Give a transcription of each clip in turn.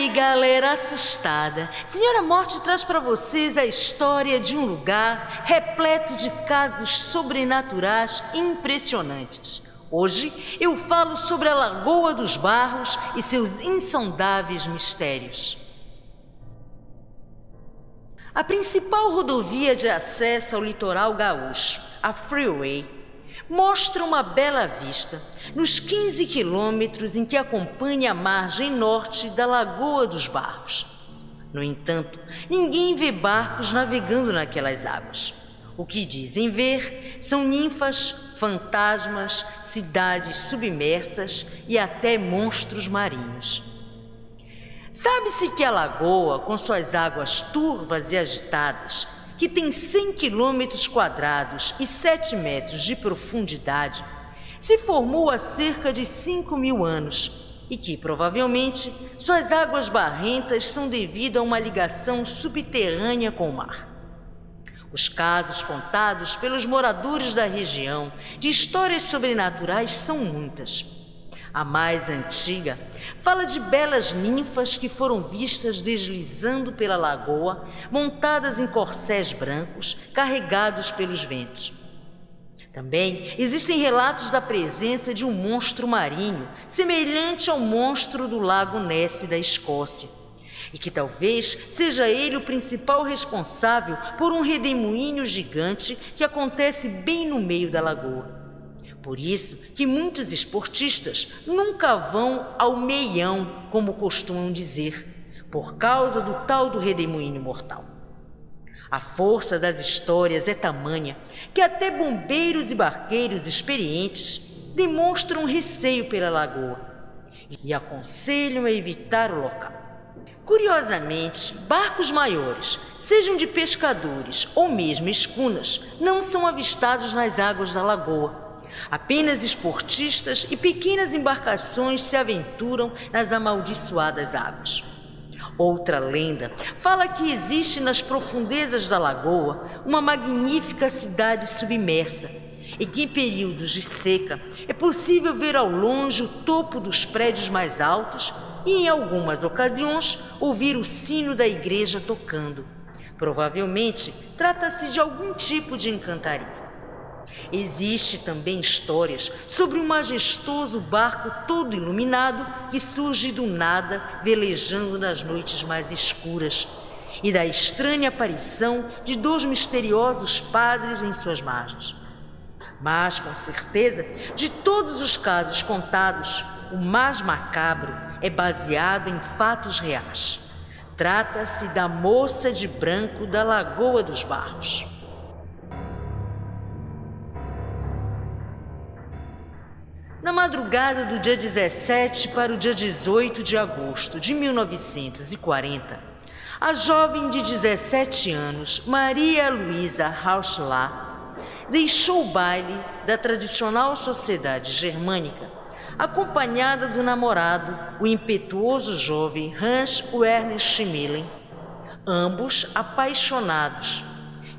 aí, galera assustada? Senhora Morte traz para vocês a história de um lugar repleto de casos sobrenaturais impressionantes. Hoje eu falo sobre a Lagoa dos Barros e seus insondáveis mistérios. A principal rodovia de acesso ao litoral gaúcho, a Freeway, mostra uma bela vista nos 15 quilômetros em que acompanha a margem norte da Lagoa dos Barros. No entanto, ninguém vê barcos navegando naquelas águas. O que dizem ver são ninfas, fantasmas, cidades submersas e até monstros marinhos. Sabe-se que a lagoa, com suas águas turvas e agitadas, que tem 100 quilômetros quadrados e 7 metros de profundidade, se formou há cerca de 5.000 anos e que, provavelmente, suas águas barrentas são devido a uma ligação subterrânea com o mar. Os casos contados pelos moradores da região de histórias sobrenaturais são muitas. A mais antiga fala de belas ninfas que foram vistas deslizando pela lagoa, montadas em corcéis brancos, carregados pelos ventos. Também existem relatos da presença de um monstro marinho, semelhante ao monstro do Lago Ness da Escócia, e que talvez seja ele o principal responsável por um redemoinho gigante que acontece bem no meio da lagoa. Por isso que muitos esportistas nunca vão ao meião, como costumam dizer, por causa do tal do redemoinho mortal. A força das histórias é tamanha que até bombeiros e barqueiros experientes demonstram receio pela lagoa e aconselham a evitar o local. Curiosamente, barcos maiores, sejam de pescadores ou mesmo escunas, não são avistados nas águas da lagoa. Apenas esportistas e pequenas embarcações se aventuram nas amaldiçoadas águas. Outra lenda fala que existe nas profundezas da lagoa uma magnífica cidade submersa e que em períodos de seca é possível ver ao longe o topo dos prédios mais altos e, em algumas ocasiões, ouvir o sino da igreja tocando. Provavelmente trata-se de algum tipo de encantaria. Existe também histórias sobre um majestoso barco todo iluminado que surge do nada, velejando nas noites mais escuras, e da estranha aparição de 2 misteriosos padres em suas margens. Mas, com certeza, de todos os casos contados, o mais macabro é baseado em fatos reais. Trata-se da moça de branco da Lagoa dos Barros. Na madrugada do dia 17 para o dia 18 de agosto de 1940, a jovem de 17 anos, Maria Luísa Rauschlar, deixou o baile da tradicional sociedade germânica, acompanhada do namorado, o impetuoso jovem Hans Werner Schmeling, ambos apaixonados.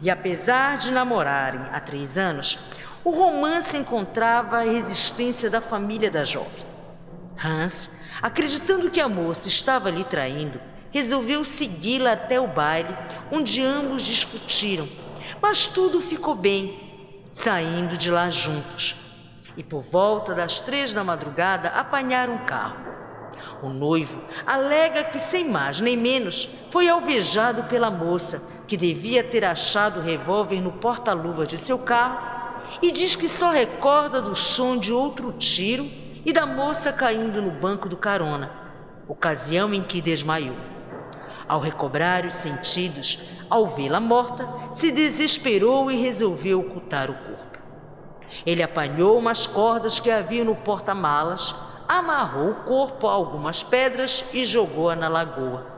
E apesar de namorarem há 3 anos, o romance encontrava a resistência da família da jovem. Hans, acreditando que a moça estava lhe traindo, resolveu segui-la até o baile, onde ambos discutiram, mas tudo ficou bem, saindo de lá juntos. E por volta das 3 da madrugada apanharam um carro. O noivo alega que, sem mais nem menos, foi alvejado pela moça, que devia ter achado o revólver no porta-luvas de seu carro, e diz que só recorda do som de outro tiro e da moça caindo no banco do carona, ocasião em que desmaiou. Ao recobrar os sentidos, ao vê-la morta, se desesperou e resolveu ocultar o corpo. Ele apanhou umas cordas que havia no porta-malas, amarrou o corpo a algumas pedras e jogou-a na lagoa.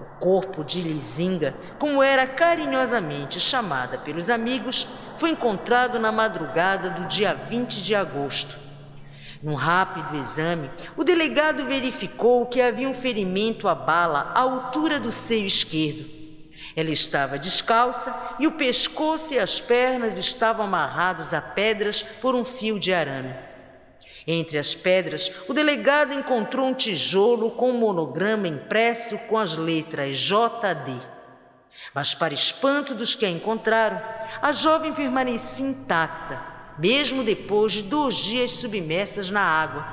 O corpo de Lisinga, como era carinhosamente chamada pelos amigos, foi encontrado na madrugada do dia 20 de agosto. Num rápido exame, o delegado verificou que havia um ferimento à bala à altura do seio esquerdo. Ela estava descalça e o pescoço e as pernas estavam amarrados a pedras por um fio de arame. Entre as pedras, o delegado encontrou um tijolo com um monograma impresso com as letras JD. Mas, para espanto dos que a encontraram, a jovem permanecia intacta, mesmo depois de 2 dias submersas na água.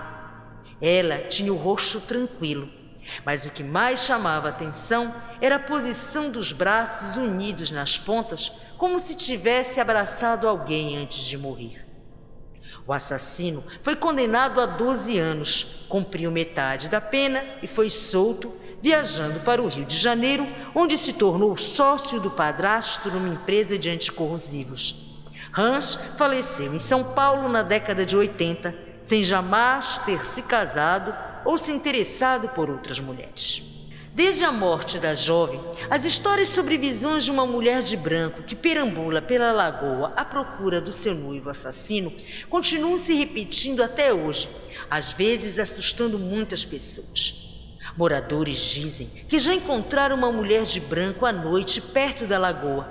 Ela tinha o rosto tranquilo, mas o que mais chamava a atenção era a posição dos braços unidos nas pontas, como se tivesse abraçado alguém antes de morrer. O assassino foi condenado a 12 anos, cumpriu metade da pena e foi solto, viajando para o Rio de Janeiro, onde se tornou sócio do padrasto numa empresa de anticorrosivos. Hans faleceu em São Paulo na década de 80, sem jamais ter se casado ou se interessado por outras mulheres. Desde a morte da jovem, as histórias sobre visões de uma mulher de branco que perambula pela lagoa à procura do seu noivo assassino continuam se repetindo até hoje, às vezes assustando muitas pessoas. Moradores dizem que já encontraram uma mulher de branco à noite perto da lagoa.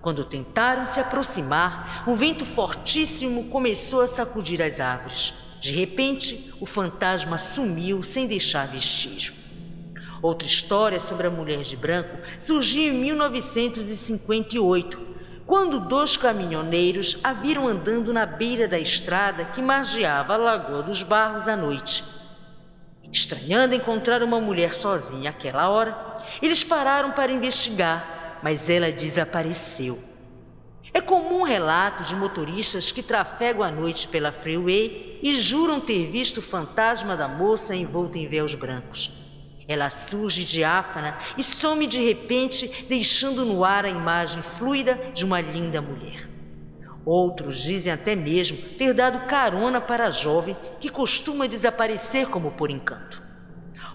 Quando tentaram se aproximar, um vento fortíssimo começou a sacudir as árvores. De repente, o fantasma sumiu sem deixar vestígio. Outra história sobre a mulher de branco surgiu em 1958, quando 2 caminhoneiros a viram andando na beira da estrada que margeava a Lagoa dos Barros à noite. Estranhando encontrar uma mulher sozinha àquela hora, eles pararam para investigar, mas ela desapareceu. É comum relato de motoristas que trafegam à noite pela freeway e juram ter visto o fantasma da moça envolta em véus brancos. Ela surge diáfana e some de repente, deixando no ar a imagem fluida de uma linda mulher. Outros dizem até mesmo ter dado carona para a jovem, que costuma desaparecer como por encanto.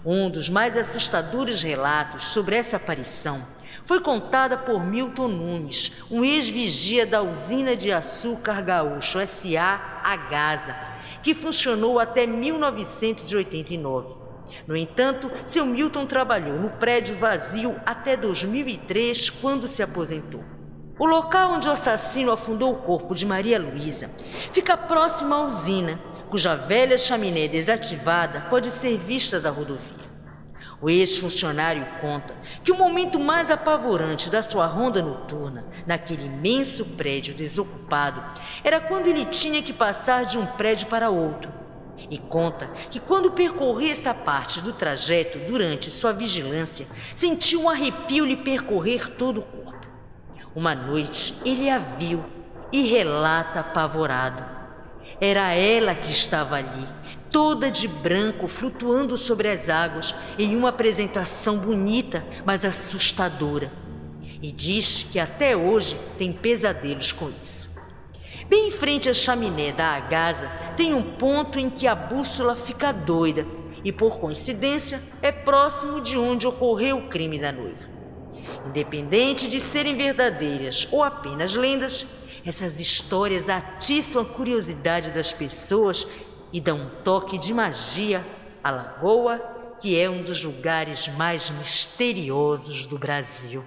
Um dos mais assustadores relatos sobre essa aparição foi contada por Milton Nunes, um ex-vigia da usina de açúcar Gaúcho S.A., a Gasa, que funcionou até 1989. No entanto, seu Milton trabalhou no prédio vazio até 2003, quando se aposentou. O local onde o assassino afundou o corpo de Maria Luísa fica próximo à usina, cuja velha chaminé desativada pode ser vista da rodovia. O ex-funcionário conta que o momento mais apavorante da sua ronda noturna, naquele imenso prédio desocupado, era quando ele tinha que passar de um prédio para outro. E conta que quando percorria essa parte do trajeto durante sua vigilância, sentiu um arrepio lhe percorrer todo o corpo. Uma noite ele a viu e relata apavorado. Era ela que estava ali, toda de branco, flutuando sobre as águas, em uma apresentação bonita, mas assustadora. E diz que até hoje tem pesadelos com isso. Bem em frente à chaminé da Agasa tem um ponto em que a bússola fica doida e, por coincidência, é próximo de onde ocorreu o crime da noiva. Independente de serem verdadeiras ou apenas lendas, essas histórias atiçam a curiosidade das pessoas e dão um toque de magia à lagoa, que é um dos lugares mais misteriosos do Brasil.